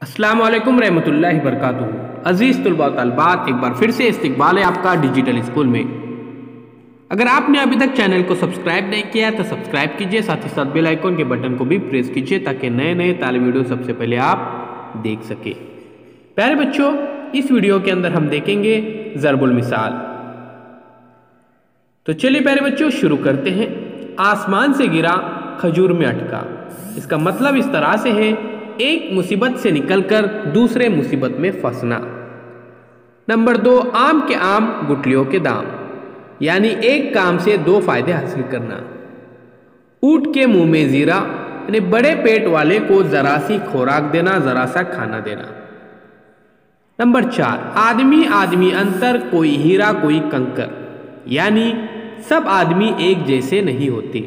अस्सलाम वालेकुम रहमतुल्लाहि बरकातुहू। अजीज़ तुलबा तलबात, एक बार फिर से इस्तकबाल है आपका डिजिटल स्कूल में। अगर आपने अभी तक चैनल को सब्सक्राइब नहीं किया है तो सब्सक्राइब कीजिए, साथ ही साथ बेल आइकन के बटन को भी प्रेस कीजिए ताकि नए नए तालिम वीडियो सबसे पहले आप देख सके। प्यारे बच्चों, इस वीडियो के अंदर हम देखेंगे ज़रबुल मिसाल। तो चलिए प्यारे बच्चों शुरू करते हैं। आसमान से गिरा खजूर में अटका। इसका मतलब इस तरह से है, एक मुसीबत से निकलकर दूसरे मुसीबत में फंसना। नंबर 2, आम के आम गुठलियों के दाम, यानी एक काम से दो फायदे हासिल करना। ऊंट के मुंह में जीरा, यानी बड़े पेट वाले को जरा सी खुराक देना, जरा सा खाना देना। नंबर 4, आदमी आदमी अंतर, कोई हीरा कोई कंकर, यानी सब आदमी एक जैसे नहीं होते।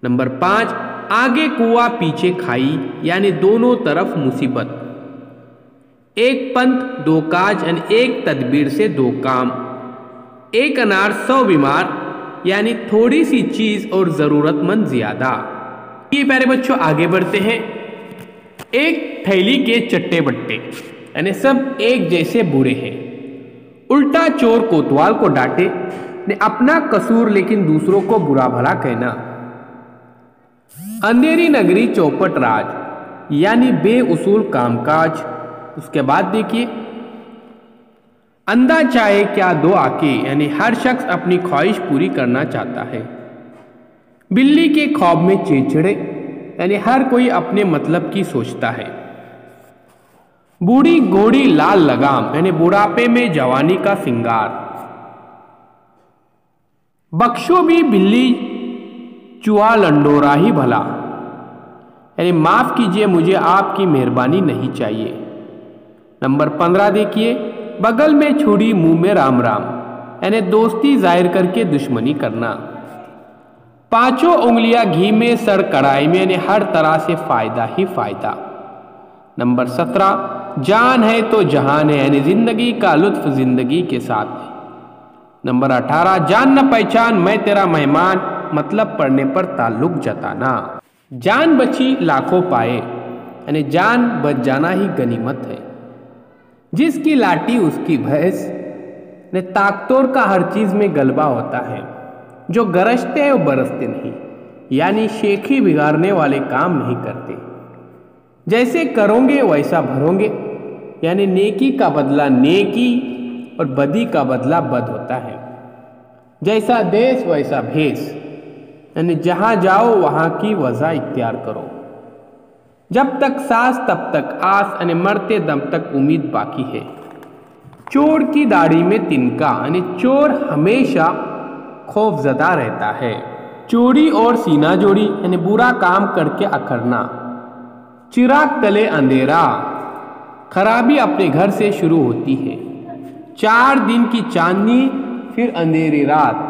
नंबर 5, आगे कुआं पीछे खाई, यानी दोनों तरफ मुसीबत। एक पंथ दो काज, यानी एक तदबीर से दो काम। एक अनार 100 बीमार, यानी थोड़ी सी चीज और जरूरतमंद ज्यादा। ये प्यारे बच्चों आगे बढ़ते हैं। एक थैली के चट्टे बट्टे, यानी सब एक जैसे बुरे हैं। उल्टा चोर कोतवाल को डांटे, ने अपना कसूर लेकिन दूसरों को बुरा भला कहना। अंधेरी नगरी चौपट राज, यानी बेउसूल कामकाज। उसके बाद देखिए, अंधा चाहे क्या दो आके, यानी हर शख्स अपनी ख्वाहिश पूरी करना चाहता है। बिल्ली के ख्वाब में चेचड़े, यानी हर कोई अपने मतलब की सोचता है। बूढ़ी घोड़ी लाल लगाम, यानी बुढ़ापे में जवानी का सिंगार। बख्शो भी बिल्ली चुहा लंडोरा ही भला, यानी माफ कीजिए मुझे आपकी मेहरबानी नहीं चाहिए। नंबर 15 देखिए, बगल में छुरी मुंह में राम राम, यानी दोस्ती जाहिर करके दुश्मनी करना। पांचों उंगलियां घी में सर कढ़ाई में, यानी हर तरह से फायदा ही फायदा। नंबर 17, जान है तो जहान है, यानी जिंदगी का लुत्फ जिंदगी के साथ है। नंबर 18, जान न पहचान मैं तेरा मेहमान, मतलब पड़ने पर ताल्लुक जताना। जान बची लाखों पाए, यानी जान बच जाना ही गनीमत है। जिसकी लाठी उसकी भैंस, ने ताकतोर का हर चीज में गलबा होता है। जो गरजते हैं वो बरसते नहीं, यानी शेखी बिगाड़ने वाले काम नहीं करते। जैसे करोगे वैसा भरोगे, यानी नेकी का बदला नेकी और बदी का बदला बद होता है। जैसा देश वैसा भेष, यानी जहां जाओ वहां की वजह इख्तियार करो। जब तक सांस तब तक आस, यानी मरते दम तक उम्मीद बाकी है। चोर की दाढ़ी में तिनका, यानी चोर हमेशा खौफजदा रहता है। चोरी और सीना जोड़ी, यानी बुरा काम करके अखरना। चिराग तले अंधेरा, खराबी अपने घर से शुरू होती है। 4 दिन की चांदनी फिर अंधेरी रात,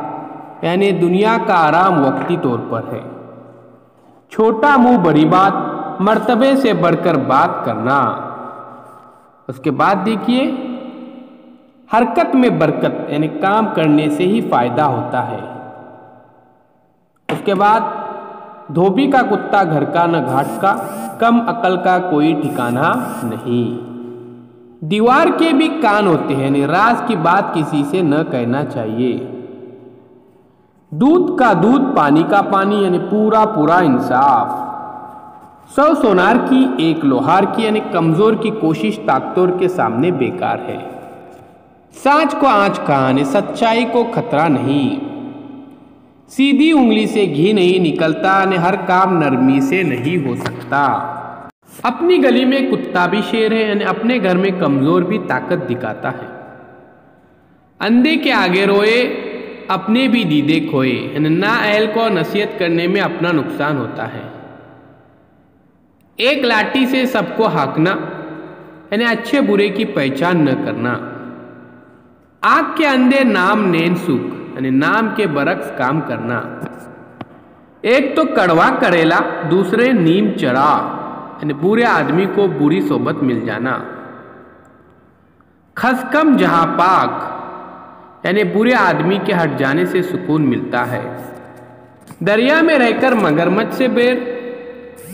यानी दुनिया का आराम वक्ती तौर पर है। छोटा मुंह बड़ी बात, मर्तबे से बढ़कर बात करना। उसके बाद देखिए, हरकत में बरकत, यानी काम करने से ही फायदा होता है। उसके बाद, धोबी का कुत्ता घर का न घाट का, कम अकल का कोई ठिकाना नहीं। दीवार के भी कान होते हैं, यानी राज की बात किसी से न कहना चाहिए। दूध का दूध पानी का पानी, यानी पूरा पूरा इंसाफ। 100 सोनार की एक लोहार की, यानी कमजोर की कोशिश ताकतवर के सामने बेकार है। सांच को आंच कहा, यानी सच्चाई को खतरा नहीं। सीधी उंगली से घी नहीं निकलता, यानी हर काम नरमी से नहीं हो सकता। अपनी गली में कुत्ता भी शेर है, यानी अपने घर में कमजोर भी ताकत दिखाता है। अंधे के आगे रोए अपने भी दीदे खोए, यानी ना अहल को नसीहत करने में अपना नुकसान होता है। एक लाठी से सबको हांकना, यानी अच्छे बुरे की पहचान न करना। आंख के अंधे नाम नैन सुख, यानी नाम के बरक्स काम करना। एक तो कड़वा करेला दूसरे नीम चढ़ा, यानी बुरे आदमी को बुरी सोबत मिल जाना। खसकम जहां पाक, यानी बुरे आदमी के हट जाने से सुकून मिलता है। दरिया में रहकर मगरमच्छ से बैर,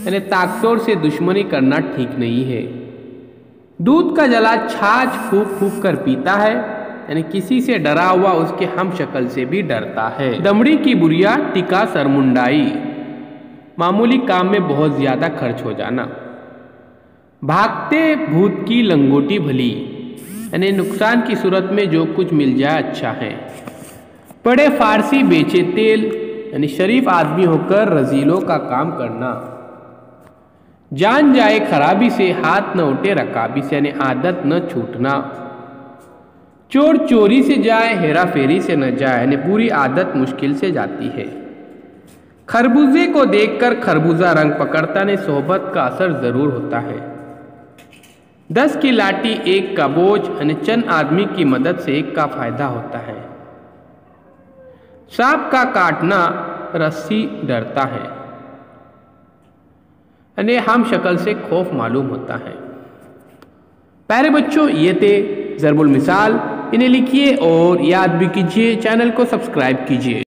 यानी ताकतवर से दुश्मनी करना ठीक नहीं है। दूध का जला छाछ फूंक फूंक कर पीता है, यानी किसी से डरा हुआ उसके हम शक्ल से भी डरता है। दमड़ी की बुरिया टिका सरमुंडाई, मामूली काम में बहुत ज्यादा खर्च हो जाना। भागते भूत की लंगोटी भली, यानी नुकसान की सूरत में जो कुछ मिल जाए अच्छा है। पढ़े फारसी बेचे तेल, यानी शरीफ आदमी होकर रजीलों का काम करना। जान जाए खराबी से हाथ न उठे रकाबी से, यानी आदत न छूटना। चोर चोरी से जाए हेरा फेरी से न जाए, यानी बुरी आदत मुश्किल से जाती है। खरबूजे को देखकर खरबूजा रंग पकड़ता, ने सोहबत का असर जरूर होता है। 10 की लाठी 1 का बोझ, यानी चंद आदमी की मदद से 1 का फायदा होता है। सांप का काटना रस्सी डरता है, यानी हम शक्ल से खौफ मालूम होता है। प्यारे बच्चों, ये थे ज़रबुल मिसाल, इन्हें लिखिए और याद भी कीजिए, चैनल को सब्सक्राइब कीजिए।